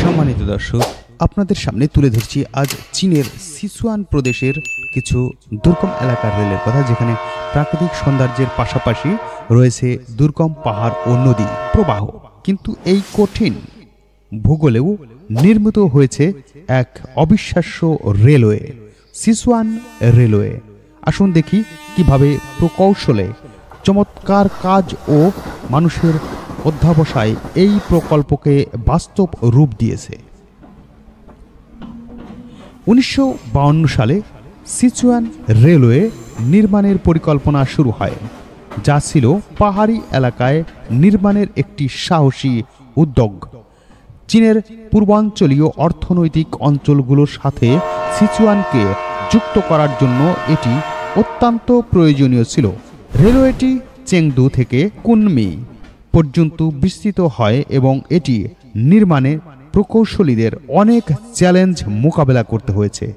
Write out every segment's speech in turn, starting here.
সম্মানিত দর্শক, আপনাদের সামনে তুলে ধরছি আজ চীনের সিচুয়ান প্রদেশের কিছু দুর্গম এলাকার রেলের কথা, যেখানে প্রাকৃতিক সৌন্দর্যের পাশাপাশি রয়েছে দুর্গম পাহাড় ও নদী প্রবাহ। কিন্তু এই কঠিন ভূগোলেও নির্মিত হয়েছে এক অবিশ্বাস্য রেলওয়ে, সিচুয়ান রেলওয়ে। আসুন দেখি কিভাবে প্রকৌশলে চমৎকার কাজ ও মানুষের অধ্যাবসায় এই প্রকল্পকে বাস্তব রূপ দিয়েছে। 1952 সালে সিচুয়ান রেলওয়ে নির্মাণের পরিকল্পনা শুরু হয়, যা ছিল পাহাড়ি এলাকায় নির্মাণের একটি সাহসী উদ্যোগ। চীনের পূর্বাঞ্চলীয় অর্থনৈতিক অঞ্চলগুলোর সাথে সিচুয়ানকে যুক্ত করার জন্য এটি অত্যন্ত প্রয়োজনীয় ছিল। রেলওয়েটি চেংদু থেকে কুনমি পর্যন্ত বিস্তৃত হয় এবং এটি নির্মাণে প্রকৌশলীদের অনেক চ্যালেঞ্জ মোকাবেলা করতে হয়েছে।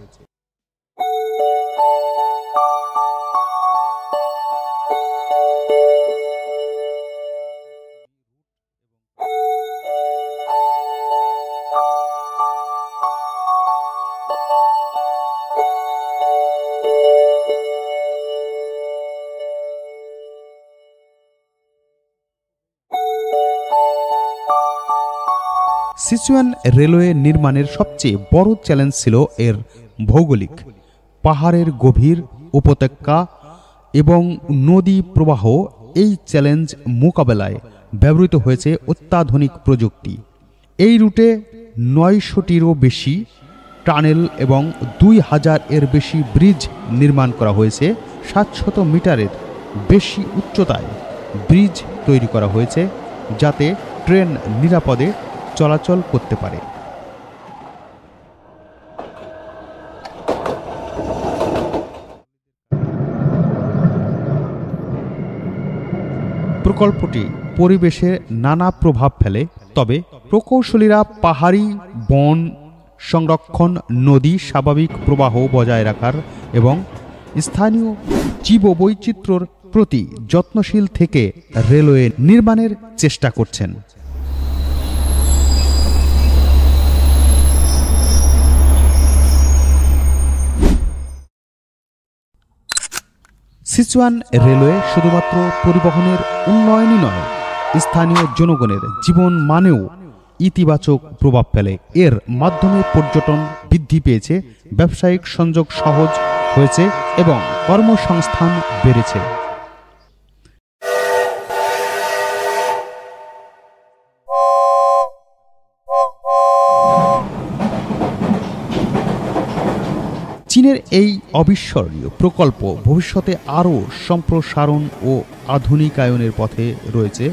সিচুয়ান রেলওয়ে নির্মাণের সবচেয়ে বড় চ্যালেঞ্জ ছিল এর ভৌগোলিক। পাহাড়ের গভীর উপত্যকা এবং নদী প্রবাহ। এই চ্যালেঞ্জ মোকাবেলায় ব্যবহৃত হয়েছে অত্যাধুনিক প্রযুক্তি। এই রুটে 900টিরও বেশি টানেল এবং 2000 এর বেশি ব্রিজ নির্মাণ করা হয়েছে। 700 মিটারের বেশি উচ্চতায় ব্রিজ তৈরি করা হয়েছে, যাতে ট্রেন নিরাপদে চলাচল করতে পারে। প্রকল্পটি পরিবেশে নানা প্রভাব ফেলে, তবে প্রকৌশলীরা পাহাড়ি বন সংরক্ষণ, নদী স্বাভাবিক প্রবাহ বজায় রাখার এবং স্থানীয় জীববৈচিত্র্যের প্রতি যত্নশীল থেকে রেলওয়ে নির্মাণের চেষ্টা করছেন। সিচুয়ান রেলওয়ে শুধুমাত্র পরিবহনের উন্নয়নই নয়, স্থানীয় জনগণের জীবন মানেও ইতিবাচক প্রভাব ফেলে। এর মাধ্যমে পর্যটন বৃদ্ধি পেয়েছে, ব্যবসায়িক সংযোগ সহজ হয়েছে এবং কর্মসংস্থান বেড়েছে। চীনের এই অবিস্মরণীয় প্রকল্প ভবিষ্যতে আরও সম্প্রসারণ ও আধুনিকায়নের পথে রয়েছে।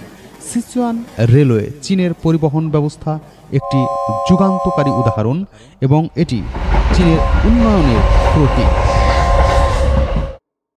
সিচুয়ান রেলওয়ে চীনের পরিবহন ব্যবস্থা একটি যুগান্তকারী উদাহরণ এবং এটি চীনের উন্নয়নের প্রতীক।